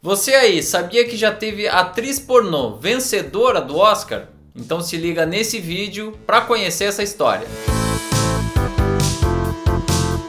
Você aí, sabia que já teve atriz pornô vencedora do Oscar? Então se liga nesse vídeo para conhecer essa história.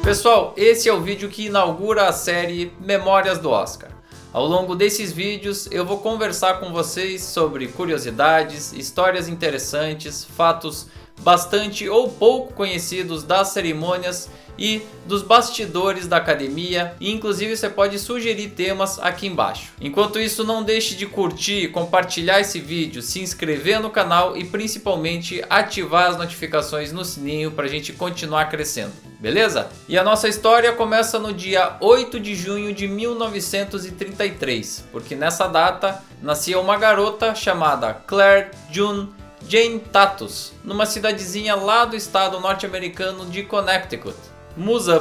Pessoal, esse é o vídeo que inaugura a série Memórias do Oscar. Ao longo desses vídeos eu vou conversar com vocês sobre curiosidades, histórias interessantes, fatos bastante ou pouco conhecidos das cerimônias e dos bastidores da academia, e inclusive você pode sugerir temas aqui embaixo. Enquanto isso, não deixe de curtir, compartilhar esse vídeo, se inscrever no canal e principalmente ativar as notificações no sininho para a gente continuar crescendo, beleza? E a nossa história começa no dia 8 de junho de 1933, porque nessa data nascia uma garota chamada Claire June Jane Tatus, numa cidadezinha lá do estado norte-americano de Connecticut. Moose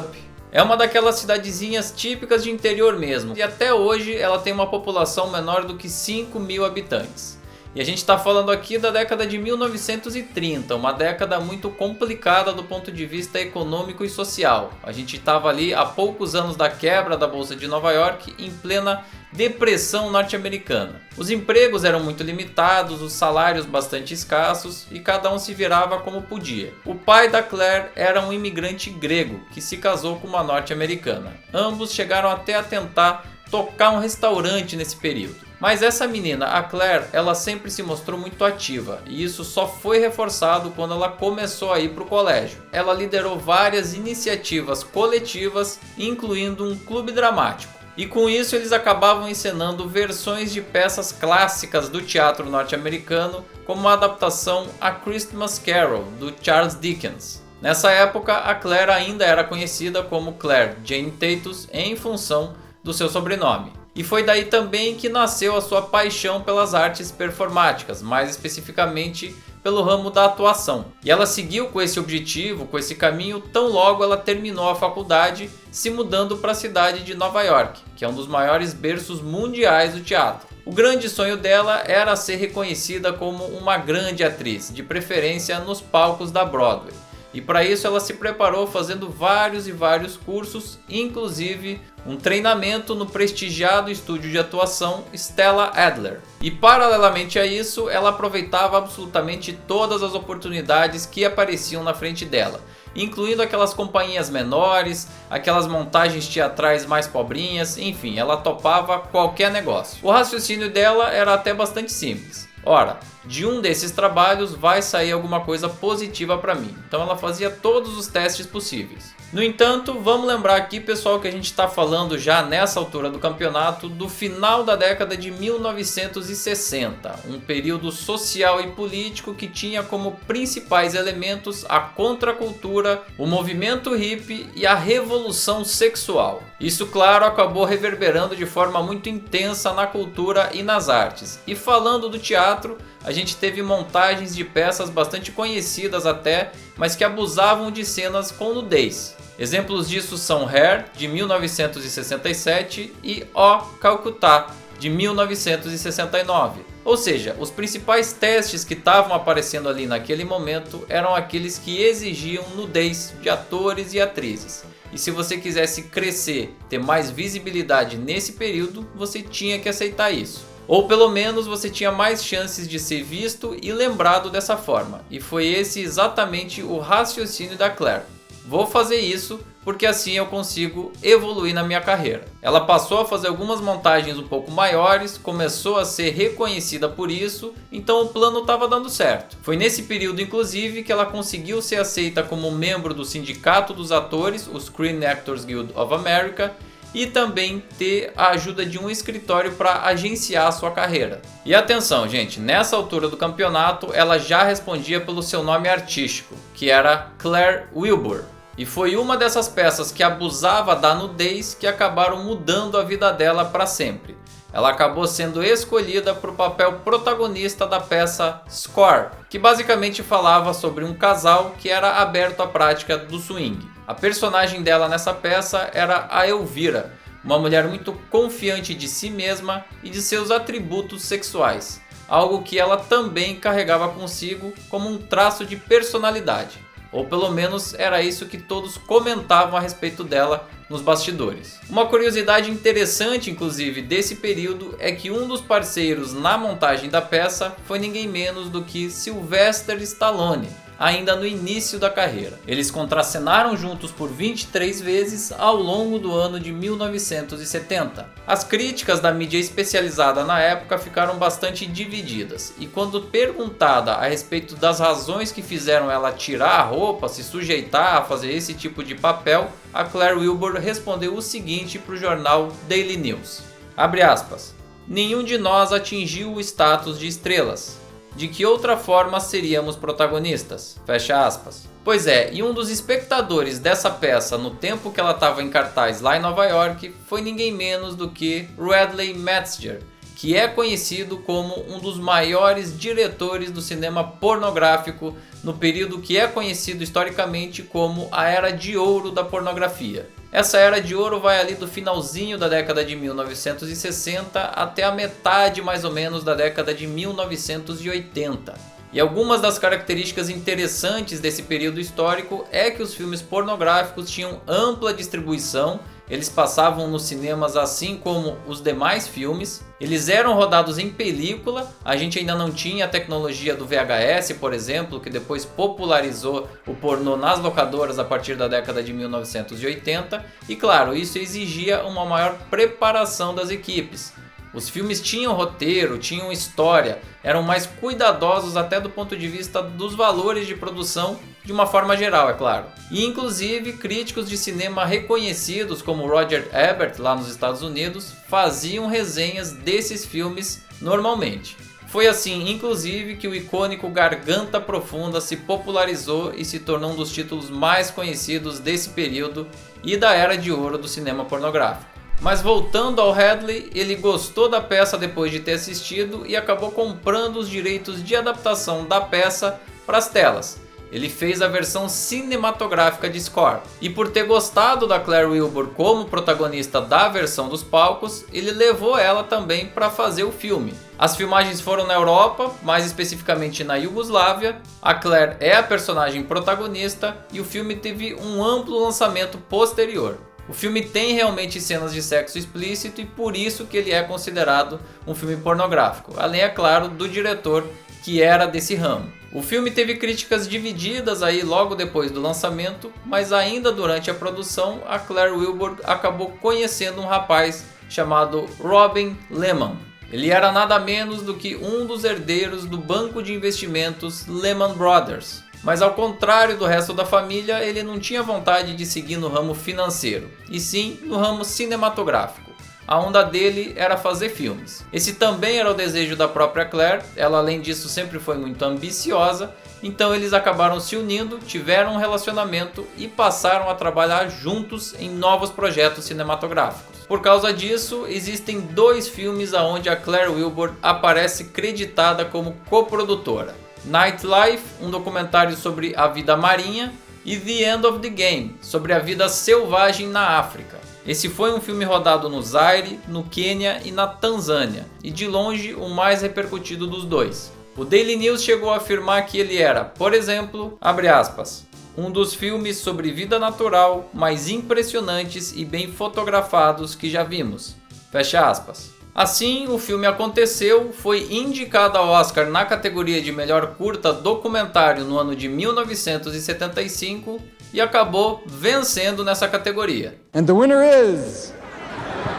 é uma daquelas cidadezinhas típicas de interior mesmo, e até hoje ela tem uma população menor do que 5.000 habitantes. E a gente está falando aqui da década de 1930, uma década muito complicada do ponto de vista econômico e social. A gente estava ali há poucos anos da quebra da Bolsa de Nova York, em plena depressão norte-americana. Os empregos eram muito limitados, os salários bastante escassos e cada um se virava como podia. O pai da Claire era um imigrante grego que se casou com uma norte-americana. Ambos chegaram até a tentar tocar um restaurante nesse período. Mas essa menina, a Claire, ela sempre se mostrou muito ativa, e isso só foi reforçado quando ela começou a ir para o colégio. Ela liderou várias iniciativas coletivas, incluindo um clube dramático. E com isso eles acabavam encenando versões de peças clássicas do teatro norte-americano, como a adaptação A Christmas Carol, do Charles Dickens. Nessa época, a Claire ainda era conhecida como Claire Jane Tatus em função do seu sobrenome. E foi daí também que nasceu a sua paixão pelas artes performáticas, mais especificamente pelo ramo da atuação. E ela seguiu com esse objetivo, com esse caminho, tão logo ela terminou a faculdade, se mudando para a cidade de Nova York, que é um dos maiores berços mundiais do teatro. O grande sonho dela era ser reconhecida como uma grande atriz, de preferência nos palcos da Broadway. E para isso ela se preparou fazendo vários cursos, inclusive um treinamento no prestigiado estúdio de atuação Stella Adler. E paralelamente a isso, ela aproveitava absolutamente todas as oportunidades que apareciam na frente dela, incluindo aquelas companhias menores, aquelas montagens teatrais mais pobrinhas, enfim, ela topava qualquer negócio. O raciocínio dela era até bastante simples. Ora, de um desses trabalhos vai sair alguma coisa positiva para mim. Então ela fazia todos os testes possíveis. No entanto, vamos lembrar aqui, pessoal, que a gente está falando já nessa altura do campeonato do final da década de 1960, um período social e político que tinha como principais elementos a contracultura, o movimento hippie e a revolução sexual. Isso, claro, acabou reverberando de forma muito intensa na cultura e nas artes. E falando do teatro, a gente teve montagens de peças bastante conhecidas até, mas que abusavam de cenas com nudez. Exemplos disso são Hair, de 1967, e O Calcutá, de 1969. Ou seja, os principais testes que estavam aparecendo ali naquele momento eram aqueles que exigiam nudez de atores e atrizes. E se você quisesse crescer, ter mais visibilidade nesse período, você tinha que aceitar isso. Ou pelo menos você tinha mais chances de ser visto e lembrado dessa forma. E foi esse exatamente o raciocínio da Claire. Vou fazer isso porque assim eu consigo evoluir na minha carreira. Ela passou a fazer algumas montagens um pouco maiores, começou a ser reconhecida por isso, então o plano estava dando certo. Foi nesse período inclusive que ela conseguiu ser aceita como membro do Sindicato dos Atores, o Screen Actors Guild of America, e também ter a ajuda de um escritório para agenciar a sua carreira. E atenção, gente, nessa altura do campeonato ela já respondia pelo seu nome artístico, que era Claire Wilbur. E foi uma dessas peças que abusava da nudez que acabaram mudando a vida dela para sempre. Ela acabou sendo escolhida para o papel protagonista da peça Score, que basicamente falava sobre um casal que era aberto à prática do swing. A personagem dela nessa peça era a Elvira, uma mulher muito confiante de si mesma e de seus atributos sexuais, algo que ela também carregava consigo como um traço de personalidade. Ou pelo menos era isso que todos comentavam a respeito dela nos bastidores. Uma curiosidade interessante, inclusive, desse período é que um dos parceiros na montagem da peça foi ninguém menos do que Sylvester Stallone, ainda no início da carreira. Eles contracenaram juntos por 23 vezes ao longo do ano de 1970. As críticas da mídia especializada na época ficaram bastante divididas, e quando perguntada a respeito das razões que fizeram ela tirar a roupa, se sujeitar a fazer esse tipo de papel, a Claire Wilbur respondeu o seguinte para o jornal Daily News, abre aspas, nenhum de nós atingiu o status de estrelas. De que outra forma seríamos protagonistas? Fecha aspas. Pois é, e um dos espectadores dessa peça no tempo que ela estava em cartaz lá em Nova York foi ninguém menos do que Radley Metzger, que é conhecido como um dos maiores diretores do cinema pornográfico no período que é conhecido historicamente como a Era de Ouro da pornografia. Essa Era de Ouro vai ali do finalzinho da década de 1960 até a metade mais ou menos da década de 1980. E algumas das características interessantes desse período histórico é que os filmes pornográficos tinham ampla distribuição, eles passavam nos cinemas assim como os demais filmes, eles eram rodados em película, a gente ainda não tinha a tecnologia do VHS, por exemplo, que depois popularizou o pornô nas locadoras a partir da década de 1980, e claro, isso exigia uma maior preparação das equipes. Os filmes tinham roteiro, tinham história, eram mais cuidadosos até do ponto de vista dos valores de produção, de uma forma geral, é claro. E inclusive críticos de cinema reconhecidos como Roger Ebert lá nos Estados Unidos faziam resenhas desses filmes normalmente. Foi assim, inclusive, que o icônico Garganta Profunda se popularizou e se tornou um dos títulos mais conhecidos desse período e da Era de Ouro do cinema pornográfico. Mas voltando ao Radley, ele gostou da peça depois de ter assistido e acabou comprando os direitos de adaptação da peça para as telas. Ele fez a versão cinematográfica de Score. E por ter gostado da Claire Wilbur como protagonista da versão dos palcos, ele levou ela também para fazer o filme. As filmagens foram na Europa, mais especificamente na Iugoslávia. A Claire é a personagem protagonista e o filme teve um amplo lançamento posterior. O filme tem realmente cenas de sexo explícito e por isso que ele é considerado um filme pornográfico, além, é claro, do diretor que era desse ramo. O filme teve críticas divididas aí logo depois do lançamento, mas ainda durante a produção, a Claire Wilbur acabou conhecendo um rapaz chamado Robin Lehman. Ele era nada menos do que um dos herdeiros do banco de investimentos Lehman Brothers. Mas ao contrário do resto da família, ele não tinha vontade de seguir no ramo financeiro, e sim no ramo cinematográfico. A onda dele era fazer filmes. Esse também era o desejo da própria Claire, ela além disso sempre foi muito ambiciosa, então eles acabaram se unindo, tiveram um relacionamento e passaram a trabalhar juntos em novos projetos cinematográficos. Por causa disso, existem 2 filmes onde a Claire Wilbur aparece creditada como coprodutora. Nightlife, um documentário sobre a vida marinha, e The End of the Game, sobre a vida selvagem na África. Esse foi um filme rodado no Zaire, no Quênia e na Tanzânia, e de longe o mais repercutido dos 2. O Daily News chegou a afirmar que ele era, por exemplo, abre aspas, um dos filmes sobre vida natural mais impressionantes e bem fotografados que já vimos. Fecha aspas. Assim, o filme aconteceu, foi indicado ao Oscar na categoria de melhor curta documentário no ano de 1975 e acabou vencendo nessa categoria. And the winner is...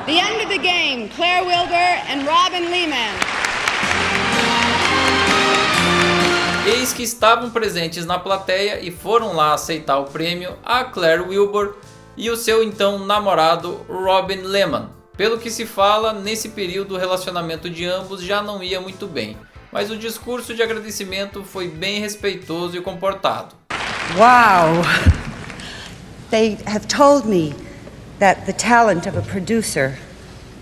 The End of the Game, Claire Wilbur and Robin Lehman. Eis que estavam presentes na plateia e foram lá aceitar o prêmio a Claire Wilbur e o seu então namorado Robin Lehman. Pelo que se fala, nesse período o relacionamento de ambos já não ia muito bem, mas o discurso de agradecimento foi bem respeitoso e comportado. Wow! They have told me that the talent of a producer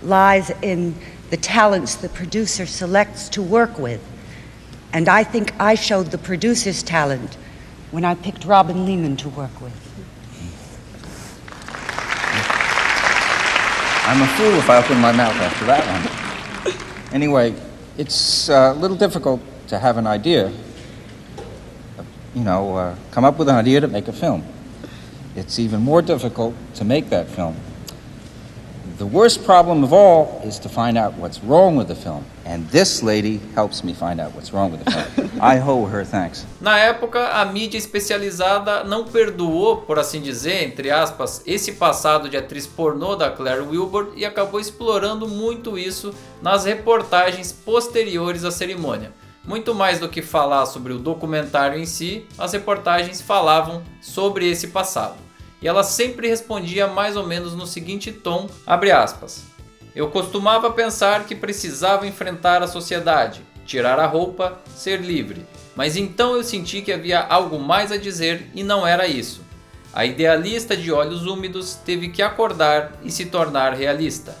lies in the talents the producer selects to work with. And I think I showed the producer's talent when I picked Robin Lehman to work with. I'm a fool if I open my mouth after that one. Anyway, it's a little difficult to have an idea, come up with an idea to make a film. it's even more difficult to make that film. The worst problem of all is to find out what's wrong with the film. And this lady helps me find out what's wrong with the film. I owe her thanks. Na época, a mídia especializada não perdoou, por assim dizer, entre aspas, esse passado de atriz pornô da Claire Wilbur e acabou explorando muito isso nas reportagens posteriores à cerimônia. Muito mais do que falar sobre o documentário em si, as reportagens falavam sobre esse passado. E ela sempre respondia mais ou menos no seguinte tom, abre aspas, eu costumava pensar que precisava enfrentar a sociedade, tirar a roupa, ser livre, mas então eu senti que havia algo mais a dizer e não era isso. A idealista de olhos úmidos teve que acordar e se tornar realista.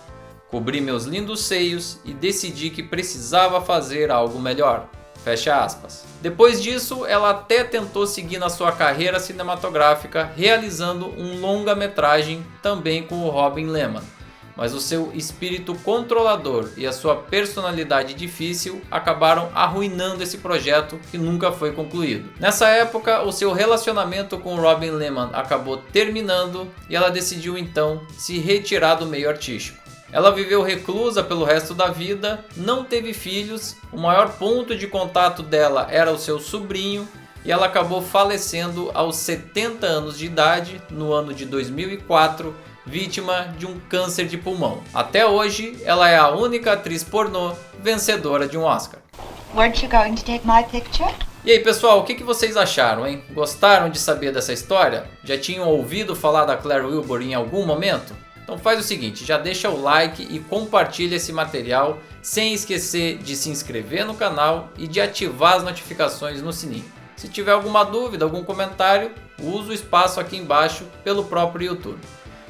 Cobri meus lindos seios e decidi que precisava fazer algo melhor. Fecha aspas. Depois disso, ela até tentou seguir na sua carreira cinematográfica, realizando um longa-metragem também com o Robin Lehman. Mas o seu espírito controlador e a sua personalidade difícil acabaram arruinando esse projeto que nunca foi concluído. Nessa época, o seu relacionamento com Robin Lehman acabou terminando e ela decidiu então se retirar do meio artístico. Ela viveu reclusa pelo resto da vida, não teve filhos, o maior ponto de contato dela era o seu sobrinho e ela acabou falecendo aos 70 anos de idade no ano de 2004, vítima de um câncer de pulmão. Até hoje, ela é a única atriz pornô vencedora de um Oscar. Weren't you going to take my picture? E aí pessoal, o que vocês acharam, hein? Gostaram de saber dessa história? Já tinham ouvido falar da Claire Wilbur em algum momento? Então faz o seguinte, já deixa o like e compartilha esse material, sem esquecer de se inscrever no canal e de ativar as notificações no sininho. Se tiver alguma dúvida, algum comentário, usa o espaço aqui embaixo pelo próprio YouTube.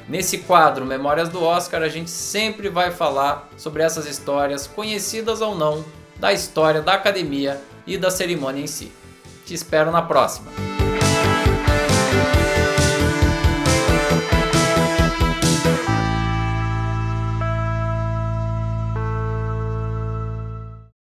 Nesse quadro Memórias do Oscar, a gente sempre vai falar sobre essas histórias, conhecidas ou não, da história da academia e da cerimônia em si. Te espero na próxima!